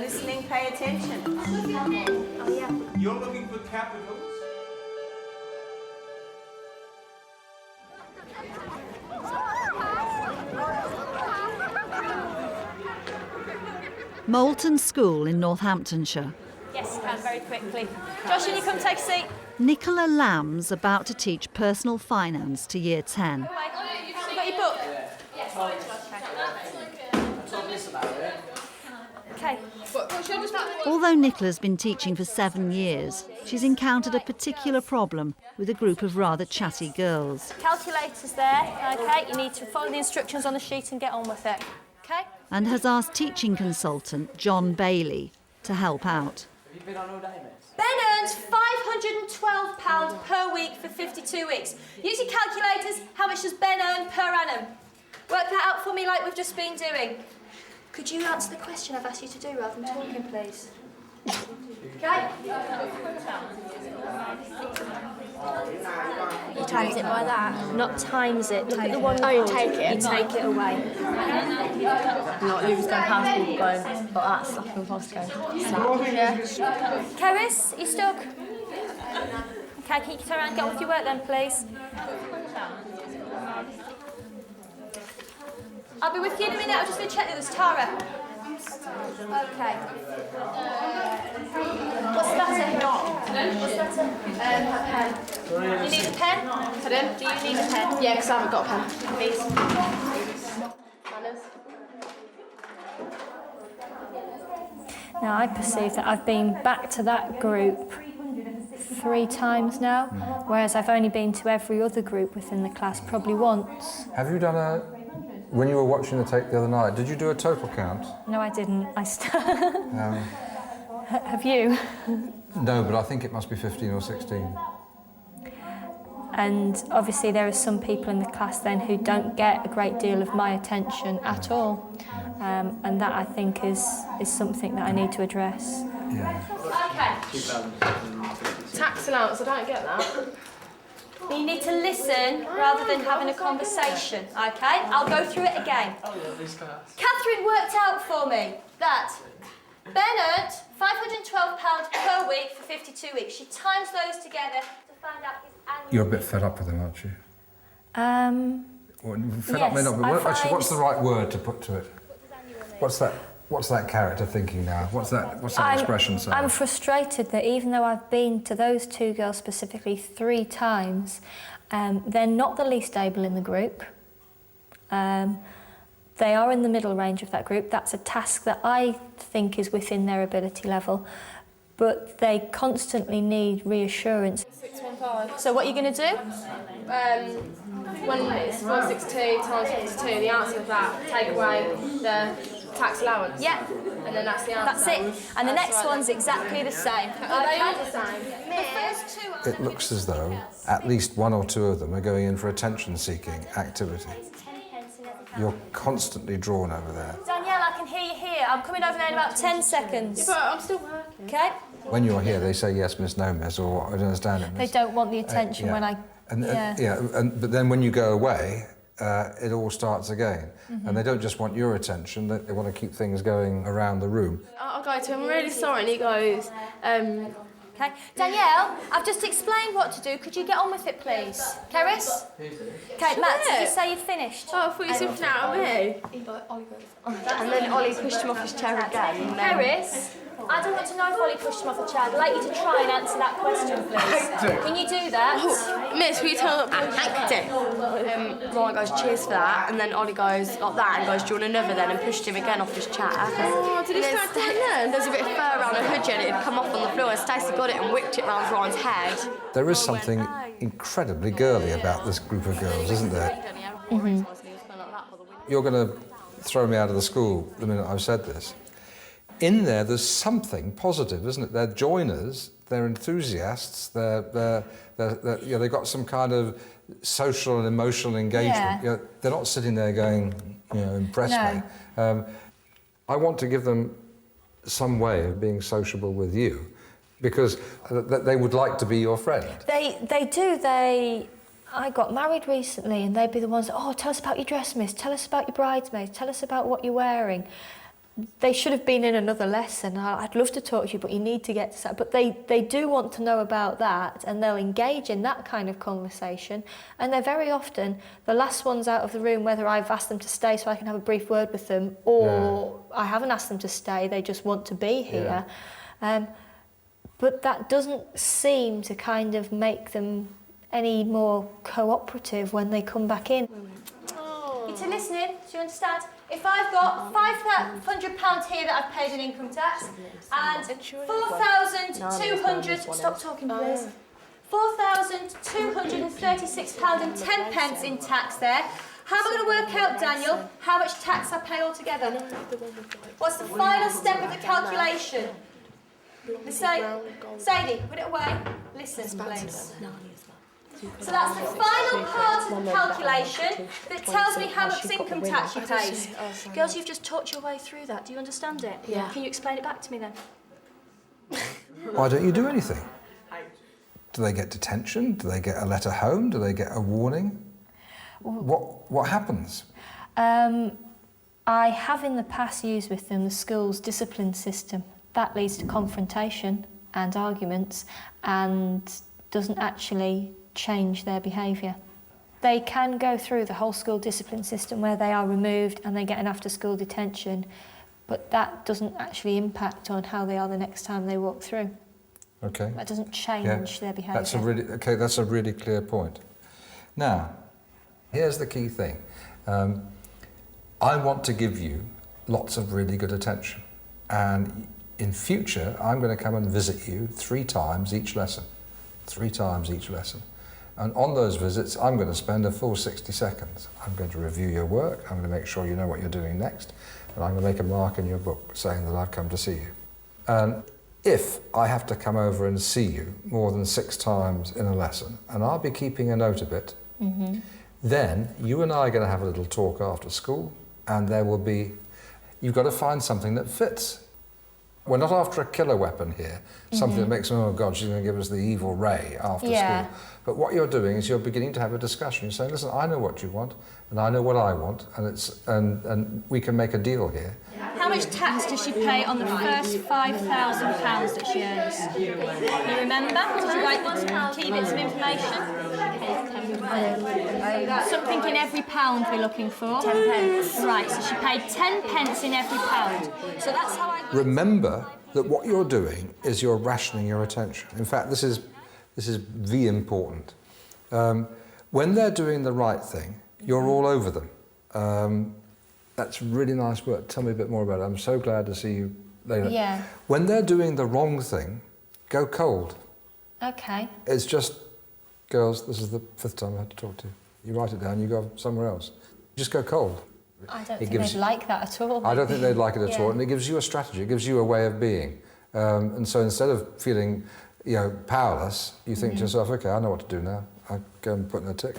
listening, pay attention. Oh, yeah. You're looking for capitals? Moulton School in Northamptonshire. Yes, you can, very quickly. Josh, can you come take a seat? Nicola Lamb's about to teach personal finance to Year 10. You got your book? Yes. Okay. Although Nicola's been teaching for 7 years, she's encountered a particular problem with a group of rather chatty girls. Calculator's there, okay? You need to follow the instructions on the sheet and get on with it, okay? And has asked teaching consultant John Bayley to help out. Have you been on all day, miss? Ben earns £512 per week for 52 weeks. Use your calculators. How much does Ben earn per annum? Work that out for me like we've just been doing. Could you answer the question I've asked you to do rather than talking, please? Okay? You times it by that? Not times it. Look at the one. Oh, you take it. You take it away. Not Lou's going past people going, but that's like I'm supposed to go. Slap. Yeah. Keris, you stuck? Okay, can you turn around and get on with your work then, please? I'll be with you in a minute. I'm just going to check that there's Tara. Okay. What's the matter? What's the matter? A pen. You need a pen? Pardon? Do you need a pen? Yeah, because I haven't got a pen. Please. Manners. Now, I perceive that I've been back to that group 3 times now, whereas I've only been to every other group within the class probably once. Have you done a... When you were watching the tape the other night, did you do a total count? No, I didn't. Have you? No, but I think it must be 15 or 16. And obviously there are some people in the class then who don't get a great deal of my attention at all. And that, I think, is something that I need to address. Yeah. Okay. Tax allowance, I don't get that. You need to listen rather than having a conversation, okay? I'll go through it again. Catherine worked out for me that Ben earned £512 per week for 52 weeks. She times those together to find out his annual... You're a bit fed up with them, aren't you? Fed up may not be... Actually, what's the right word to put to it? What's that character thinking now? What's that expression saying? I'm frustrated that even though I've been to those 2 girls specifically 3 times, they're not the least able in the group. They are in the middle range of that group. That's a task that I think is within their ability level, but they constantly need reassurance. 615. So what are you going to do? When it's 462 times 52, the answer to that, take away the tax allowance. Yeah. And then that's the answer. That's it. And the next one's exactly the same. Are they all the same? The first 2 are... It looks as though at least 1 or 2 of them are going in for attention-seeking activity. You're constantly drawn over there. Danielle, I can hear you here. I'm coming over there in about 10 seconds. Yeah, but I'm still working. Okay? When you're here, they say yes, miss, no, miss, or I don't understand it, They miss. don't want the attention Yeah. when I... But then when you go away, it all starts again. And they don't just want your attention, they want to keep things going around the room. I'll go to him, I'm really sorry, and he goes, Okay. Danielle, I've just explained what to do. Could you get on with it, please? Keris? Okay, Matt, did you say you'd finished? oh, I thought you were something out of me. And then Ollie pushed him off his chair again. Keris, I don't want to know if Ollie pushed him off the chair. I'd like you to try and answer that question, please. Can you do that? Miss, will you tell him? Ryan goes, cheers for that, and then Ollie goes like that and goes, do you want another then, and pushed him again off his chair. Oh, did he start doing that? There's a bit of fur around a hoodie and it had come off on the floor, and Stacey got it and whipped it round Ryan's head. There is something incredibly girly about this group of girls, isn't there? You're going to throw me out of the school the minute I've said this. In there's something positive, isn't it? They're joiners, they're enthusiasts, they've got some kind of social and emotional engagement. Yeah. They're not sitting there going, impress me. I want to give them some way of being sociable with you, because they would like to be your friend. They do. I got married recently, and they'd be the ones, oh, tell us about your dress, miss, tell us about your bridesmaids, tell us about what you're wearing. they should have been in another lesson. I'd love to talk to you, but you need to get to that. But they do want to know about that, and they'll engage in that kind of conversation. And they're very often the last ones out of the room, whether I've asked them to stay so I can have a brief word with them, or I haven't asked them to stay, they just want to be here. But that doesn't seem to kind of make them any more cooperative when they come back in. You two listening? Do you understand? If I've got £500 here that I've paid in income tax and 4,200, stop talking please, £4,236.10 in tax there, how am I going to work out, Daniel, how much tax I pay altogether? What's the final step of the calculation? Sadie, put it away. Listen, please. So that's the final part of the calculation that tells me how much income tax you pay. Girls, you've just talked your way through that. Do you understand it? Yeah. Can you explain it back to me then? Why don't you do anything? Do they get detention? Do they get a letter home? Do they get a warning? What happens? I have in the past used with them the school's discipline system. That leads to confrontation and arguments and doesn't actually change their behaviour. They can go through the whole school discipline system where they are removed and they get an after-school detention, but that doesn't actually impact on how they are the next time they walk through. Okay. That doesn't change their behaviour. That's a really clear point. Now, here's the key thing. I want to give you lots of really good attention, and in future I'm going to come and visit you 3 times each lesson. 3 times each lesson. And on those visits, I'm going to spend a full 60 seconds. I'm going to review your work, I'm going to make sure you know what you're doing next, and I'm going to make a mark in your book saying that I've come to see you. And if I have to come over and see you more than 6 times in a lesson, and I'll be keeping a note of it, then you and I are going to have a little talk after school, and there will be, you've got to find something that fits. We're not after a killer weapon here, something that makes, oh God, she's going to give us the evil ray after school. But what you're doing is you're beginning to have a discussion. You're saying, listen, I know what you want, and I know what I want, and we can make a deal here. How much tax does she pay on the first £5,000 that she earns? You remember? Did you write down key bits of information? Something in every pound we're looking for. 10 pence. Right, so she paid 10 pence in every pound. So that's how I... Remember that what you're doing is you're rationing your attention. In fact, this is the important. When they're doing the right thing, you're all over them. That's really nice work. Tell me a bit more about it. I'm so glad to see you later. Yeah. When they're doing the wrong thing, go cold. Okay. It's just, girls, this is the 5th time I had to talk to you. You write it down, you go somewhere else. Just go cold. I don't think they'd like that at all. I don't think they'd like it at all, and it gives you a strategy, it gives you a way of being. And so instead of feeling, powerless, you think to yourself, okay, I know what to do now. I go and put in a tick.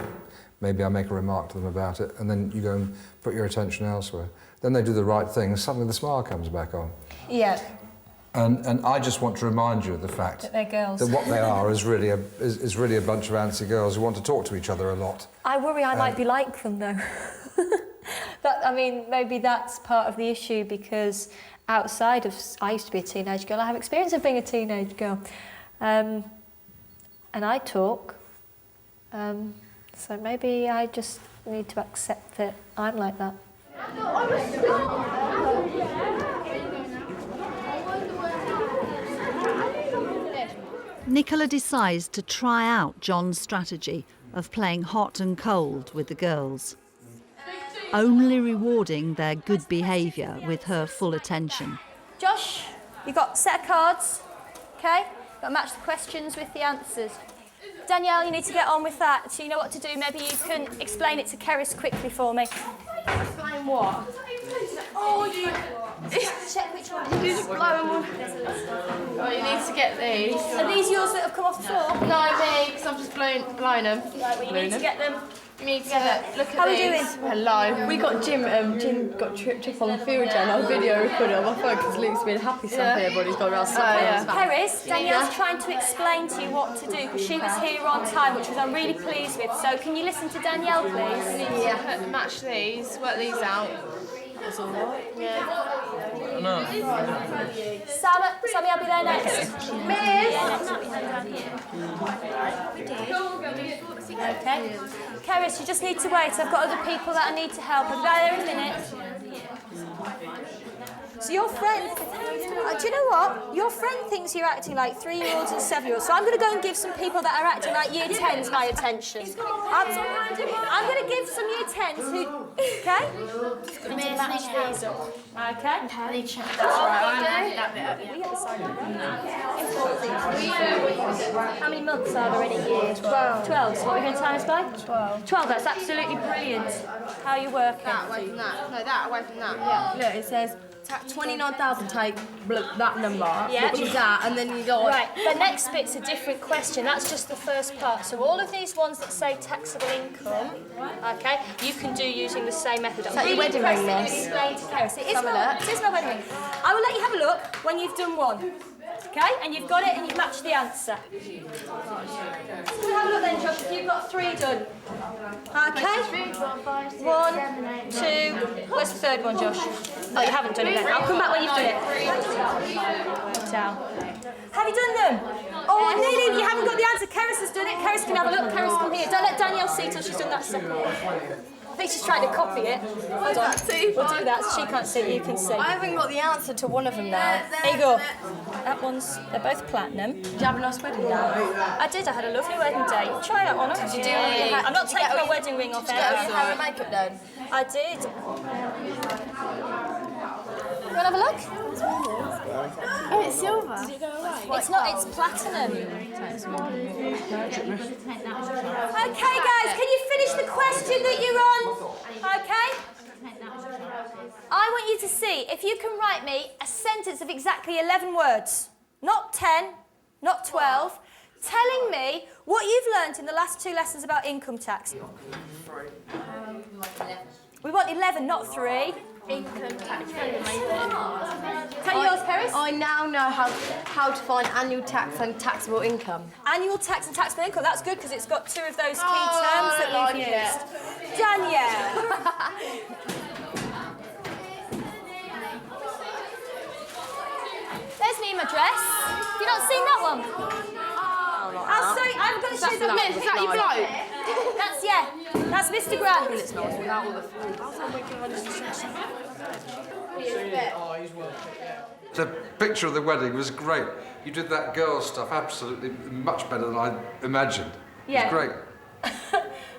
Maybe I make a remark to them about it, and then you go and put your attention elsewhere. Then they do the right thing, and suddenly the smile comes back on. Yeah. And I just want to remind you of the fact that they're girls. That what they are is really a bunch of antsy girls who want to talk to each other a lot. I worry I might be like them though. Maybe that's part of the issue, because outside of, I used to be a teenage girl, I have experience of being a teenage girl. And I talk. So maybe I just need to accept that I'm like that. Nicola decides to try out John's strategy of playing hot and cold with the girls, only rewarding their good behaviour with her full attention. Josh, you've got a set of cards, okay? Got to match the questions with the answers. Danielle, you need to get on with that, so you know what to do. Maybe you can explain it to Keris quickly for me. Explain what? Oh, you... Check which one. You just blow them on. Oh, you need to get these. Are these yours that have come off the floor? No, me, because I've just blown them. Right, well, you need to get them. You need to look at How are we these. doing? Hello. We got Jim got tripped up on the field and I video recorded on my phone because Luke's been happy so everybody's gone around Keris, Danielle's trying to explain to you what to do, because she was here on time, which I'm really pleased with. So can you listen to Danielle, please? Yeah, match these, work these out. That's all right. Yeah. Sammy, I'll be there next. Okay. Keris, you just need to wait. I've got other people that I need to help. I'll be there in a minute. So your friend, do you know what? Your friend thinks you're acting like 3-year-olds and 7-year-olds. So I'm going to go and give some people that are acting like year 10s my attention. I'm going to give some year 10s who, okay? We need to match these up. Okay? That's right. How many months are there in a year? 12. 12. So what are we going to times by? 12. 12. That's absolutely brilliant. How are you working? That away from that. No, that away from that. Yeah. Look, it says 29,000 take that number, which is that, and then you got... Right, the next bit's a different question. That's just the first part. So all of these ones that say taxable income, okay, you can do using the same method. Is that your wedding ring, miss? Explain to Keris. It is my wedding ring. I will let you have a look when you've done one. Okay, and you've got it and you've matched the answer. Have a look then, Josh, if you've got 3 done. Okay. 1, 2, where's the third one, Josh? Oh, you haven't done it then. I'll come back when you've done it. Down. Have you done them? Oh, nearly, you haven't got the answer. Keris has done it. Keris can have a look. Keris, come here. Don't let Danielle see till she's done that second one. I think she's trying to copy it. Hold on. We'll do that so she can't see, you can see. I haven't got the answer to one of them now. There you go. That one's, they're both platinum. Did you have a nice wedding day? I did, I had a lovely wedding day. Try that one on. Did you I'm not taking my wedding ring off Did you get your hair and makeup done? I did. You want to have a look? Oh, it's silver. It's not, it's platinum. Okay, guys, can you finish the question that you're on? Okay? I want you to see if you can write me a sentence of exactly 11 words. Not 10, not 12. Telling me what you've learnt in the last 2 lessons about income tax. We want 11, not 3. Income tax. Tell yours, Keris. I now know how to find annual tax and taxable income. Annual tax and taxable income. That's good because it's got 2 of those key terms that we've used. Danielle. There's me in my dress. Have you not seen that one? I'm going to show you the Is that your bloke? That's Mr. Grant. It's nice without all the The picture of the wedding was great. You did that girl stuff absolutely much better than I imagined. Yeah. It was great.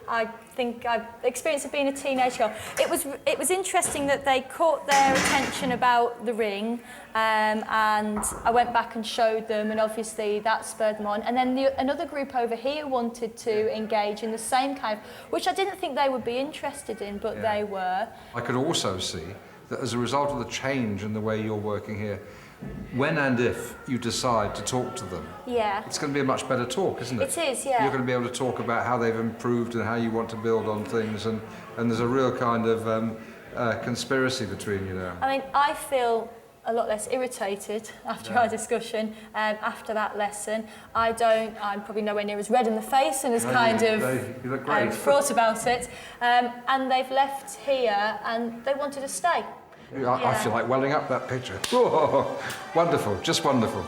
I think the experience of being a teenage girl. It was interesting that they caught their attention about the ring, and I went back and showed them, and obviously that spurred them on. And then another group over here wanted to engage in the same kind of, which I didn't think they would be interested in, but they were. I could also see that as a result of the change in the way you're working here, when and if you decide to talk to them, it's going to be a much better talk, isn't it? It is, yeah. You're going to be able to talk about how they've improved and how you want to build on things, and there's a real kind of conspiracy between you now. I mean, I feel a lot less irritated after our discussion, after that lesson. I'm probably nowhere near as red in the face and as you look great. thought about it. And they've left here and they wanted to stay. I feel like welling up that picture. Oh, wonderful, just wonderful.